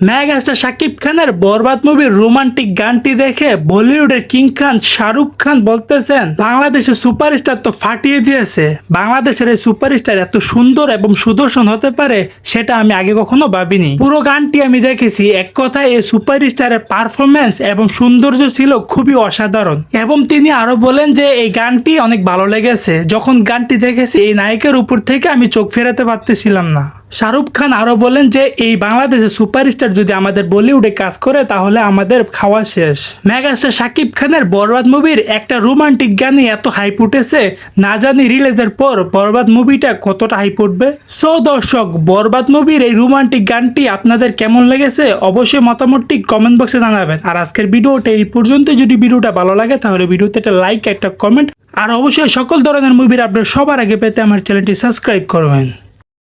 Megastar Shakib খানের বরবাদ মুভির romantic গানটি দেখে বলিউডের কিং খান শাহরুখ খান বলতেছেন বাংলাদেশের সুপারস্টার তো ফাটিয়ে দিয়েছে। বাংলাদেশের এই সুপারস্টার এত সুন্দর এবং সুদর্শন হতে পারে সেটা আমি আগে কখনো ভাবিনি। পুরো গানটি আমি দেখেছি, এক কথায় এই সুপারস্টারের পারফরমেন্স এবং সৌন্দর্য ছিল খুবই অসাধারণ। এবং তিনি আরো বলেন যে এই গানটি অনেক ভালো লেগেছে। যখন গানটি দেখেছি এই নায়কের উপর থেকে আমি চোখ ফেরাতে পারতেছিলাম না। শাহরুখ খান আরো বলেন যে এই বাংলাদেশের সুপারস্টার যদি আমাদের বলিউডে কাজ করে তাহলে আমাদের খাওয়া শেষ। মেগাস্টার শাকিব খানের বরবাদ মুভির একটা রোমান্টিক গানে এত হাইপ উঠেছে, না জানি রিলিজের পর বরবাদ মুভিটা কতটা হাইপ উঠবে। সো দর্শক, বরবাদ মুভির এই রোমান্টিক গানটি আপনাদের কেমন লেগেছে অবশ্যই মতামতটি কমেন্ট বক্সে জানাবেন। আর আজকের ভিডিওটা এই পর্যন্ত। যদি ভিডিওটা ভালো লাগে তাহলে ভিডিওতে একটা লাইক, একটা কমেন্ট আর অবশ্যই সকল ধরনের মুভির আপডেট সবার আগে পেতে আমার চ্যানেলটি সাবস্ক্রাইব করবেন।